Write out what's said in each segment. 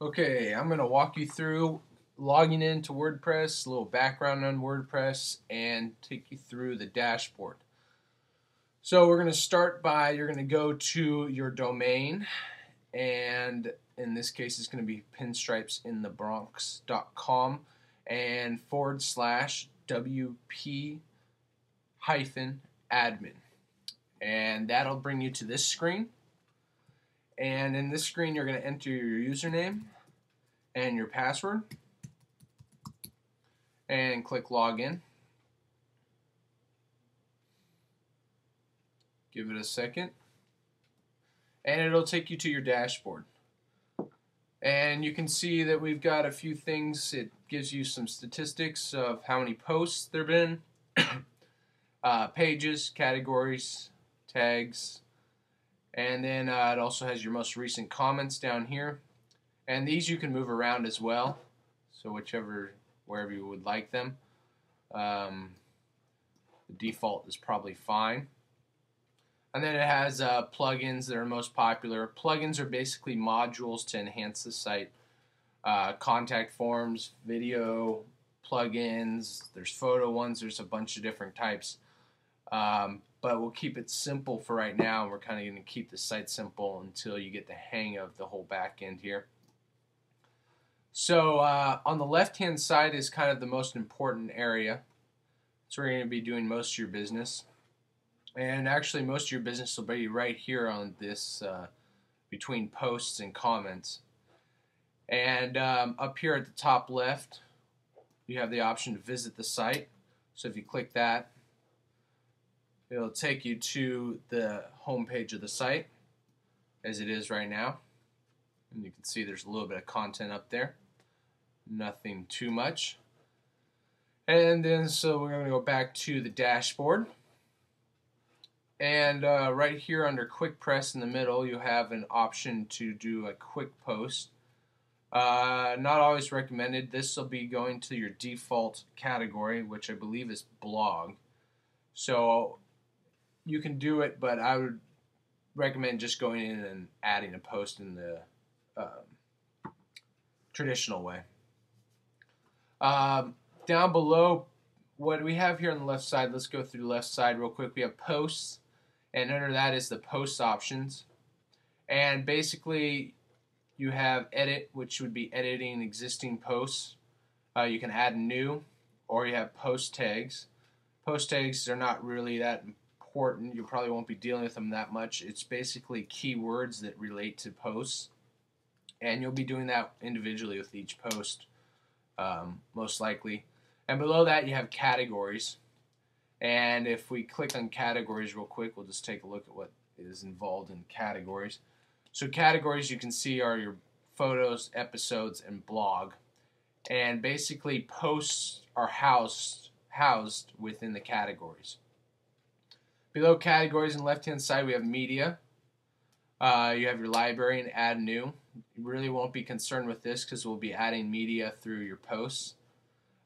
Okay, I'm going to walk you through logging into WordPress, a little background on WordPress, and take you through the dashboard. So we're going to start by, you're going to go to your domain, and in this case it's going to be pinstripesinthebronx.com and /WP admin. And that'll bring you to this screen. And in this screen you're going to enter your username and your password and click login. Give it a second and it'll take you to your dashboard, and you can see that we've got a few things. It gives you some statistics of how many posts there have been, pages, categories, tags, and then it also has your most recent comments down here. And these you can move around as well, so wherever you would like them. The default is probably fine. And then it has plugins that are most popular. Plugins are basically modules to enhance the site. Contact forms, video plugins, there's photo ones, there's a bunch of different types. But we'll keep it simple for right now. We're kind of going to keep the site simple until you get the hang of the whole back end here. So on the left hand side is kind of the most important area. So we're going to be doing most of your business. And actually most of your business will be right here on this between posts and comments. And up here at the top left you have the option to visit the site. So if you click that, it'll take you to the home page of the site as it is right now. And you can see there's a little bit of content up there. Nothing too much. And then so we're going to go back to the dashboard. And right here under quick press in the middle you have an option to do a quick post. Not always recommended. This will be going to your default category, which I believe is blog. So you can do it, but I would recommend just going in and adding a post in the traditional way. Down below, what we have here on the left side, let's go through the left side real quick. We have posts, and under that is the post options. And basically you have edit, which would be editing existing posts. You can add new, or you have post tags. Post tags are not really that important. You probably won't be dealing with them that much. It's basically keywords that relate to posts, and you'll be doing that individually with each post, most likely. And below that you have categories, and if we click on categories real quick, we'll just take a look at what is involved in categories. So categories, you can see, are your photos, episodes, and blog, and basically posts are housed within the categories. Below categories on the left hand side we have media. You have your library and add new. You really won't be concerned with this because we'll be adding media through your posts.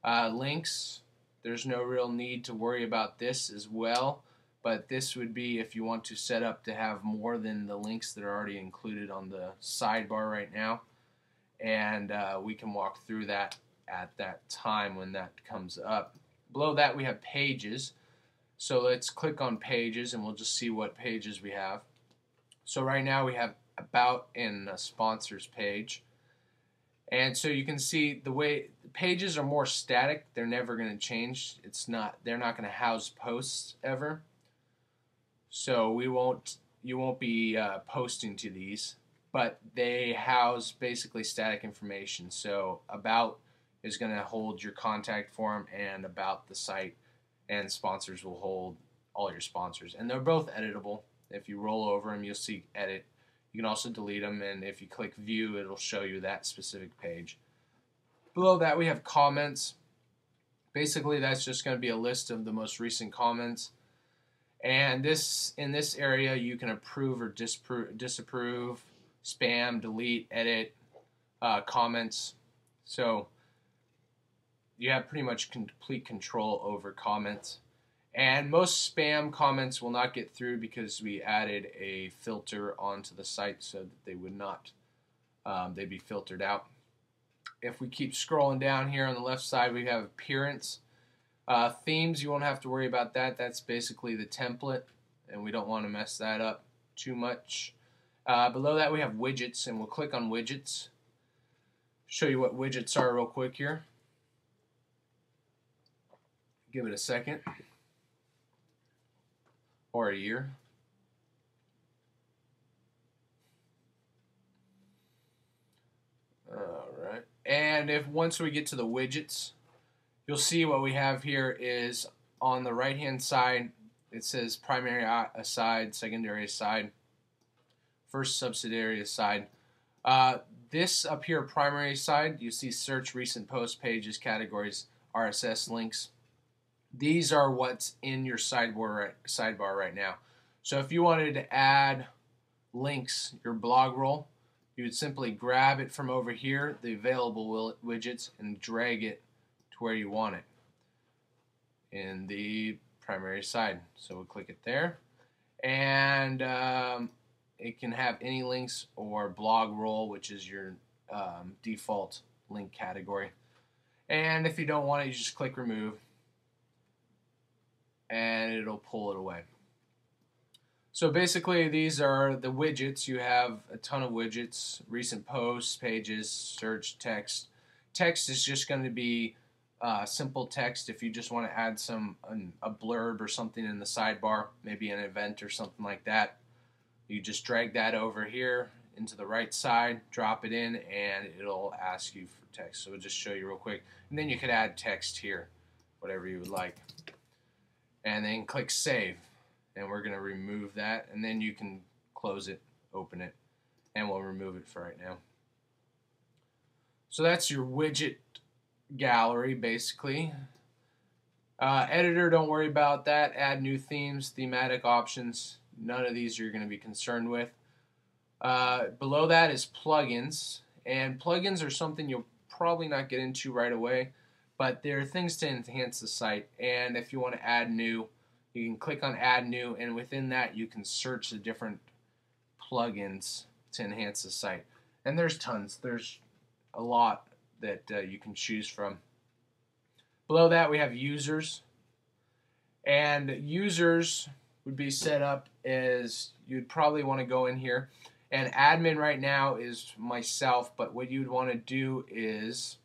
Links, there's no real need to worry about this as well, but this would be if you want to set up to have more than the links that are already included on the sidebar right now, and we can walk through that at that time when that comes up. Below that we have pages. So let's click on pages and we'll just see what pages we have. So right now we have about and a sponsors page. And so you can see the way the pages are more static. They're never going to change. They're not going to house posts ever. So you won't be posting to these, but they house basically static information. So about is going to hold your contact form and about the site, and sponsors will hold all your sponsors. And they're both editable. If you roll over them, you'll see edit. You can also delete them, and if you click view, it'll show you that specific page. Below that we have comments. Basically that's just going to be a list of the most recent comments. And in this area you can approve or disapprove, spam, delete, edit comments. So you have pretty much complete control over comments. And most spam comments will not get through because we added a filter onto the site so that they would not they'd be filtered out. If we keep scrolling down here on the left side, we have appearance. Themes, you won't have to worry about that. That's basically the template, and we don't want to mess that up too much. Below that, we have widgets, and we'll click on widgets. Show you what widgets are real quick here. Give it a second or a year. Alright, and if once we get to the widgets, you'll see what we have here is on the right hand side it says primary aside, secondary aside, first subsidiary aside. This up here, primary side, you see search, recent posts, pages, categories, RSS links. These are what's in your sidebar right now. So if you wanted to add links, your blog roll, you would simply grab it from over here, the available widgets, and drag it to where you want it in the primary side. So we'll click it there, and it can have any links or blog roll, which is your default link category. And if you don't want it, you just click remove, and it'll pull it away. So basically, these are the widgets. You have a ton of widgets: recent posts, pages, search, text. Text is just going to be simple text. If you just want to add a blurb or something in the sidebar, maybe an event or something like that, you just drag that over here into the right side, drop it in, and it'll ask you for text. So we'll just show you real quick, and then you could add text here, whatever you would like, and then click save. And we're going to remove that, and then you can close it, open it, and we'll remove it for right now. So that's your widget gallery, basically. Editor, don't worry about that. Add new themes, thematic options. None of these you're going to be concerned with. Below that is plugins, and plugins are something you'll probably not get into right away, but they're things to enhance the site. And if you want to add new, you can click on add new, and within that you can search the different plugins to enhance the site. And there's tons. There's a lot that you can choose from. Below that we have users, and users would be set up as you'd probably want to go in here, and admin right now is myself, but what you'd want to do is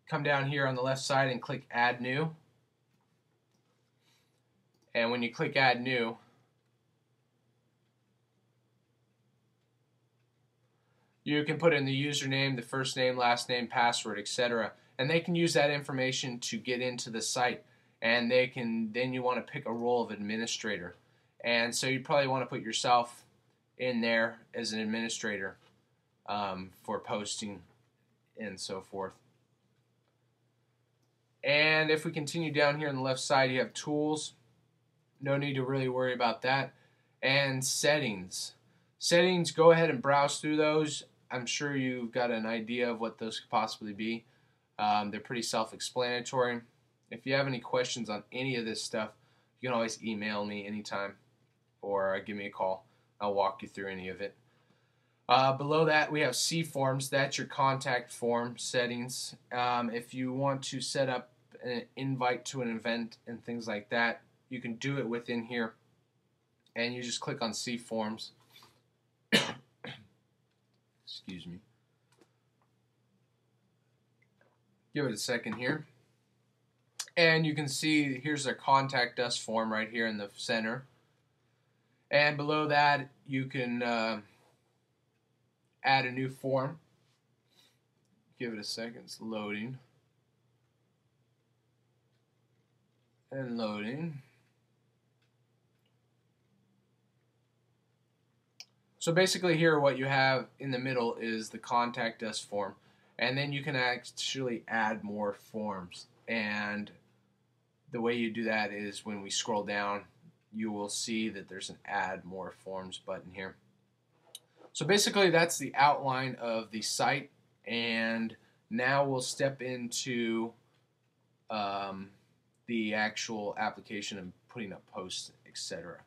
come down here on the left side and click add new. And when you click add new, you can put in the username, the first name, last name, password, etc. And they can use that information to get into the site. And then you want to pick a role of administrator. And so you probably want to put yourself in there as an administrator for posting and so forth. And if we continue down here on the left side, you have tools. No need to really worry about that. And settings. Settings, go ahead and browse through those. I'm sure you've got an idea of what those could possibly be. They're pretty self-explanatory. If you have any questions on any of this stuff, you can always email me anytime or give me a call. I'll walk you through any of it. Below that, we have C forms. That's your contact form settings. If you want to set up an invite to an event and things like that, you can do it within here, and you just click on C forms. Excuse me. Give it a second here, and you can see here's a contact us form right here in the center, and below that you can add a new form. Give it a second, it's loading and loading. So basically here what you have in the middle is the contact us form, and then you can actually add more forms, and the way you do that is when we scroll down you will see that there's an add more forms button here. So basically that's the outline of the site, and now we'll step into the actual application and putting up posts, etc.